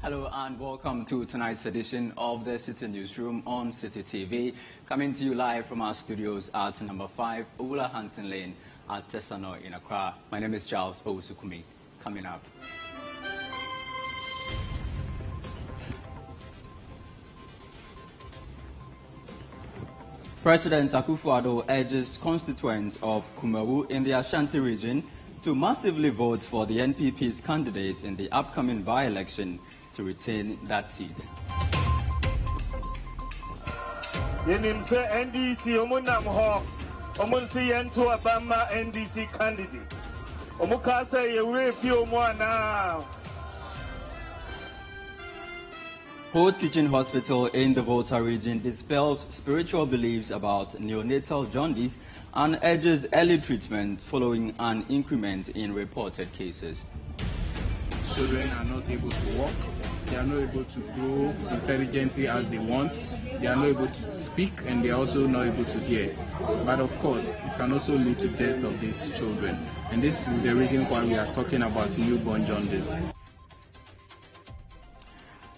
Hello and welcome to tonight's edition of the Citi Newsroom on Citi TV. Coming to you live from our studios at number 5, Ula Hanson Lane at Tesano in Accra. My name is Charles Osukumi. Coming up. President Akufo-Addo urges constituents of Kumawu in the Ashanti region to massively vote for the NPP's candidate in the upcoming by-election to retain that seat. Yenimse NDC omunam ho omunsi yentu abama NDC candidate omukasa yewefi omwana. Ho Teaching Hospital in the Volta region dispels spiritual beliefs about neonatal jaundice and urges early treatment following an increment in reported cases. Children are not able to walk, they are not able to grow intelligently as they want, they are not able to speak, and they are also not able to hear. But of course, it can also lead to death of these children. And this is the reason why we are talking about newborn jaundice.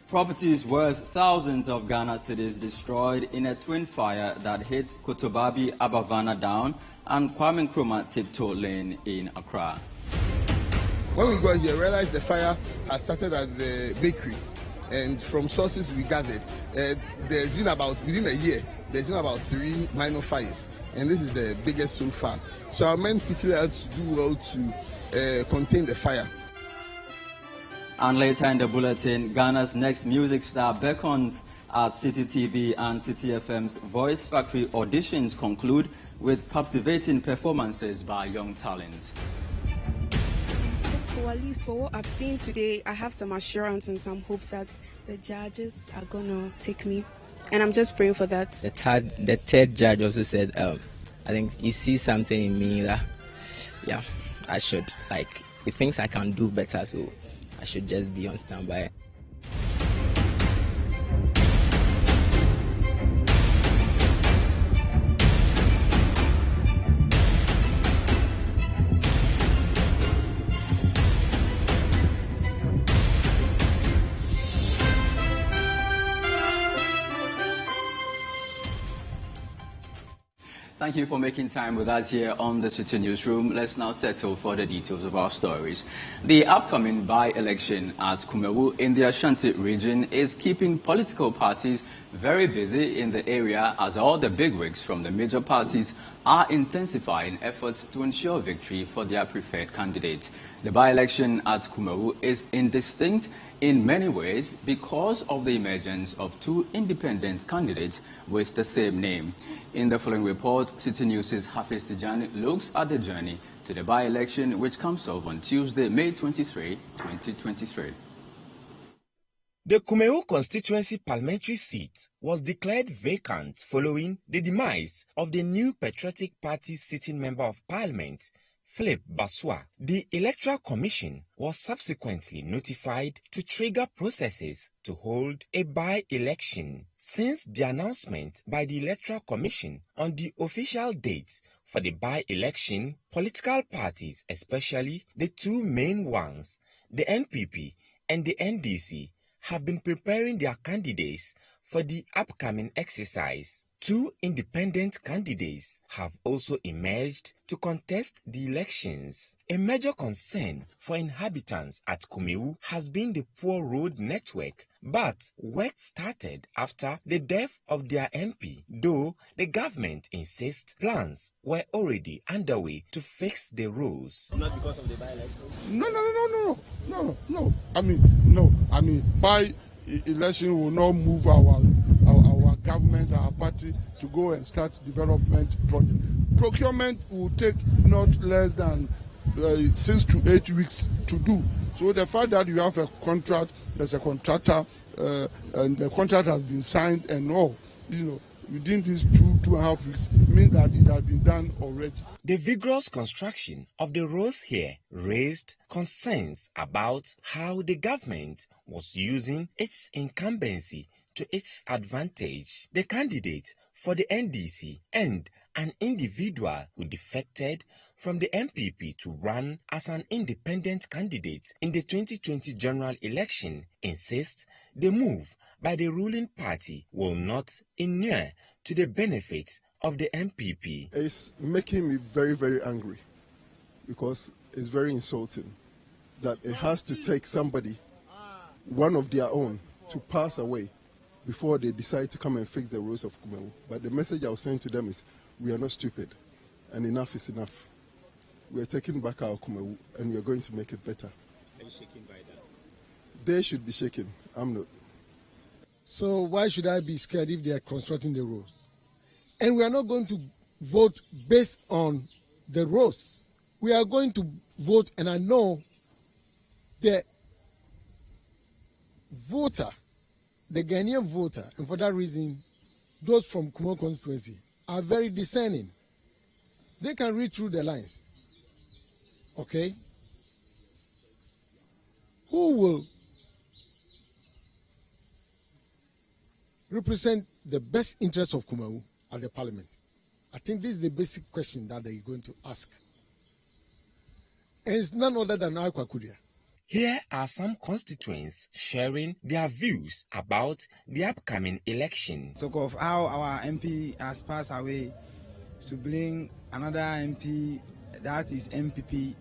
Properties worth thousands of Ghana cedis destroyed in a twin fire that hit Kotobabi Abavana Down and Kwame Nkrumah Tiptoe Lane in Accra. When we got here, we realized the fire had started at the bakery, and from sources we gathered, there's been within a year, there's been about 3 minor fires, and this is the biggest so far. So our men quickly had to do well to contain the fire. And later in the bulletin, Ghana's next music star beckons as Citi TV and Citi FM's Voice Factory auditions conclude with captivating performances by young talents. Well, at least for what I've seen today, I have some assurance and some hope that the judges are going to take me. And I'm just praying for that. The third judge also said, I think he sees something in me that, I should, he thinks I can do better, so I should just be on standby. Thank you for making time with us here on the Citi Newsroom. Let's now settle for the details of our stories. The upcoming by-election at Kumawu in the Ashanti region is keeping political parties very busy in the area as all the bigwigs from the major parties are intensifying efforts to ensure victory for their preferred candidate. The by-election at Kumawu is indistinct in many ways because of the emergence of 2 independent candidates with the same name. In the following report, Citi News' Hafiz Tijani looks at the journey to the by-election which comes off on Tuesday, May 23, 2023. The Kumawu constituency parliamentary seat was declared vacant following the demise of the new Patriotic Party sitting member of parliament, Philip Baswa. The Electoral Commission was subsequently notified to trigger processes to hold a by-election. Since the announcement by the Electoral Commission on the official dates for the by-election, political parties, especially the 2 main ones, the NPP and the NDC, have been preparing their candidates for the upcoming exercise. 2 independent candidates have also emerged to contest the elections. A major concern for inhabitants at Kumawu has been the poor road network, but work started after the death of their MP, though the government insists plans were already underway to fix the roads. Not because of the by-election? No. By-election will not move our government, our party, to go and start development project. Procurement will take not less than 6 to 8 weeks to do. So the fact that you have a contract, there's a contractor, and the contract has been signed and all, within these 2.5 weeks, means that it has been done already. The vigorous construction of the roads here raised concerns about how the government was using its incumbency to its advantage. The candidate for the NDC and an individual who defected from the MPP to run as an independent candidate in the 2020 general election, insists the move by the ruling party will not inure to the benefits of the MPP. It's making me very, very angry because it's very insulting that it has to take somebody, one of their own, to pass away before they decide to come and fix the roads of Kumewu. But the message I was saying to them is, we are not stupid, and enough is enough. We are taking back our Kumewu, and we are going to make it better. Are you shaken by that? They should be shaken. I'm not. So why should I be scared if they are constructing the roads? And we are not going to vote based on the roads. We are going to vote, and I know the voter, the Ghanaian voter, and for that reason, those from Kumo constituency are very discerning. They can read through the lines. Okay? Who will represent the best interests of Kumawu at the parliament? I think this is the basic question that they're going to ask. And it's none other than Aikwa Kudia. Here are some constituents sharing their views about the upcoming election. So of how our MP has passed away, to bring another MP, that is MPP,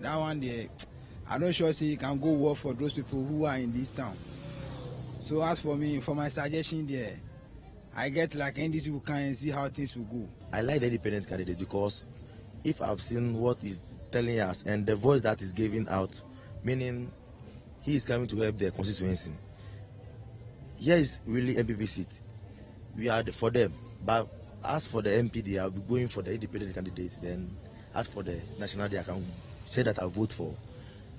that one there, I'm not sure say you can go work for those people who are in this town. So as for me, for my suggestion there, I get like NDC will come and see how things will go. I like the independent candidate because if I've seen what he's telling us and the voice that is giving out, meaning he is coming to help their constituency. Here is really MPP seat. We are for them. But as for the MPD, I'll be going for the independent candidates. Then as for the national, I can say that I'll vote for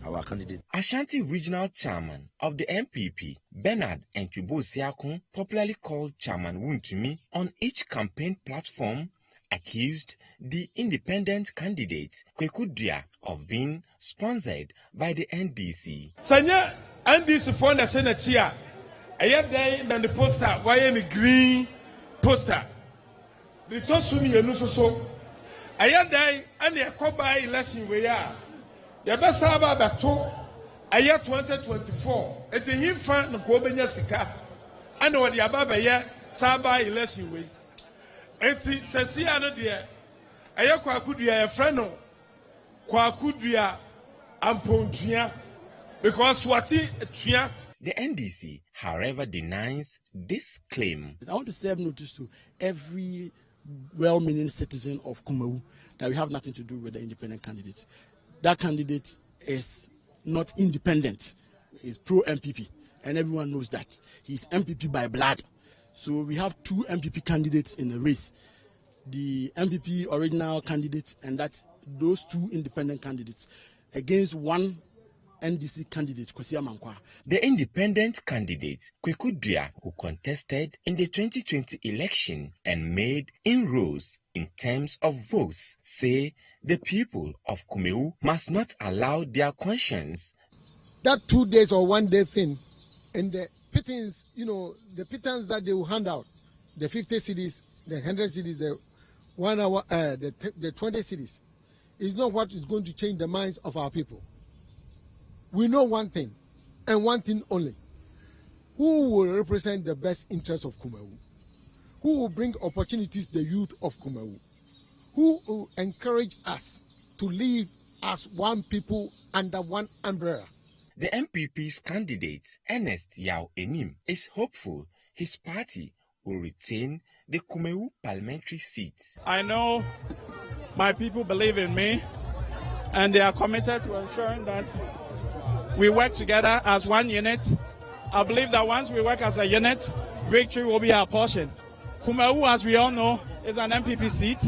our candidate. Ashanti Regional Chairman of the MPP, Bernard Entubo Siakun, popularly called Chairman Wuntumi, on each campaign platform accused the independent candidate Kweku Dua of being sponsored by the NDC. Sanya NDC for the Senate, I had than the poster, why any green poster. The Tosumi Yanuso. I had and the Akoba election we are. The best Saba Bato, I had 2024. It's a him fan of Kobenya Sika. I know what the Ababa yet Saba election way. Eti sesi ano de aye kwakudua e freno kwakudua ampontua because wati tua. The NDC, however, denies this claim. I want to serve notice to every well-meaning citizen of Kumawu that we have nothing to do with the independent candidates. That candidate is not independent. He's pro-MPP, and everyone knows that. He's MPP by blood. So we have two MPP candidates in the race. The MPP original candidate and those two independent candidates against one NDC candidate, Kosia Mankwa. The independent candidate, Kweku Dua, who contested in the 2020 election and made inroads in terms of votes, say the people of Kumewu must not allow their conscience. That 2 days or 1 day thing, and the pittance, the pittance that they will hand out, the 50 cities, the 100 cities, the 1 hour, the 20 cities, is not what is going to change the minds of our people. We know one thing, and one thing only. Who will represent the best interests of Kumawu? Who will bring opportunities to the youth of Kumawu? Who will encourage us to live as one people under one umbrella? The MPP's candidate, Ernest Yao Enim, is hopeful his party will retain the Kumewu parliamentary seat. I know my people believe in me, and they are committed to ensuring that we work together as one unit. I believe that once we work as a unit, victory will be our portion. Kumewu, as we all know, is an MPP seat,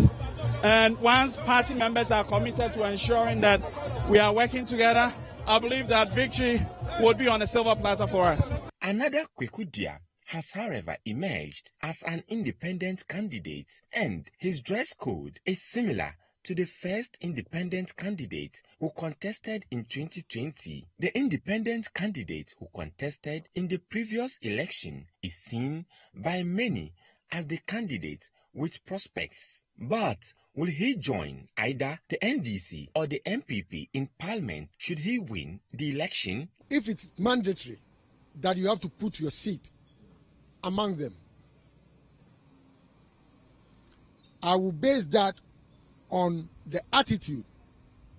and once party members are committed to ensuring that we are working together, I believe that victory would be on a silver platter for us. Another Kweku Dua has, however, emerged as an independent candidate, and his dress code is similar to the first independent candidate who contested in 2020. The independent candidate who contested in the previous election is seen by many as the candidate with prospects. But will he join either the NDC or the MPP in Parliament should he win the election? If it's mandatory that you have to put your seat among them, I will base that on the attitude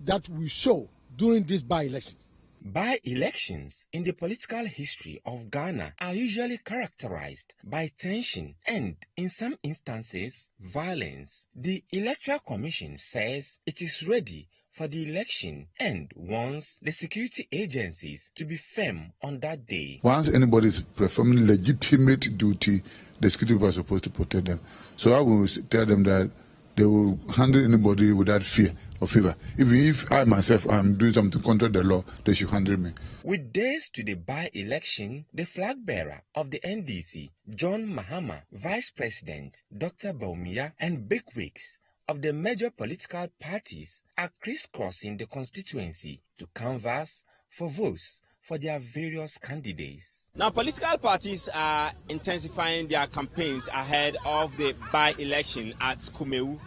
that we show during these by-elections. By-elections in the political history of Ghana are usually characterized by tension and, in some instances, violence. The Electoral Commission says it is ready for the election and wants the security agencies to be firm on that day. Once anybody is performing legitimate duty, the security people are supposed to protect them. So I will tell them that they will handle anybody without fear or favor. Even if I myself am doing something contrary to the law, they should handle me. With days to the by-election, the flag bearer of the NDC, John Mahama, Vice President Dr. Bawumia, and bigwigs of the major political parties are crisscrossing the constituency to canvass for votes for their various candidates. Now, political parties are intensifying their campaigns ahead of the by-election at Kumewu.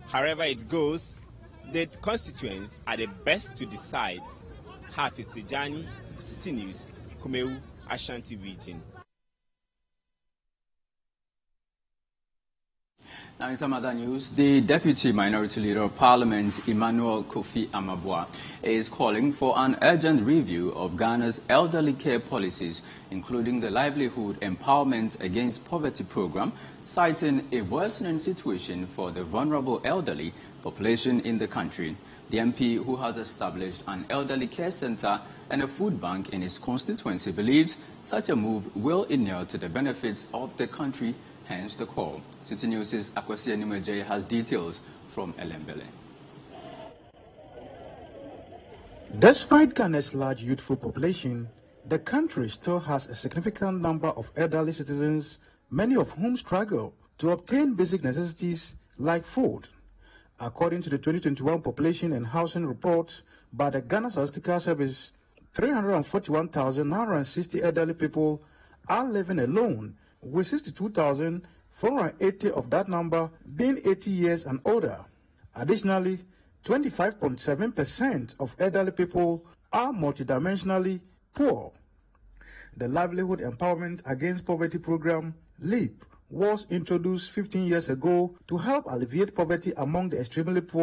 However it goes, the constituents are the best to decide. Hafiz Tijani, Citi News, Kumewu, Ashanti region. Now, in some other news, the Deputy Minority Leader of Parliament, Emmanuel Kofi Amabua, is calling for an urgent review of Ghana's elderly care policies, including the Livelihood Empowerment Against Poverty program, citing a worsening situation for the vulnerable elderly population in the country. The MP, who has established an elderly care center and a food bank in his constituency, believes such a move will inure to the benefits of the country. Hence the call. Citi News' Akwasi Animeje has details from Elembele. Despite Ghana's large youthful population, the country still has a significant number of elderly citizens, many of whom struggle to obtain basic necessities like food. According to the 2021 Population and Housing Report by the Ghana Statistical Service, 341,960 elderly people are living alone, with 62,480 of that number being 80 years and older. Additionally, 25.7% of elderly people are multidimensionally poor. The Livelihood Empowerment Against Poverty program, LEAP, was introduced 15 years ago to help alleviate poverty among the extremely poor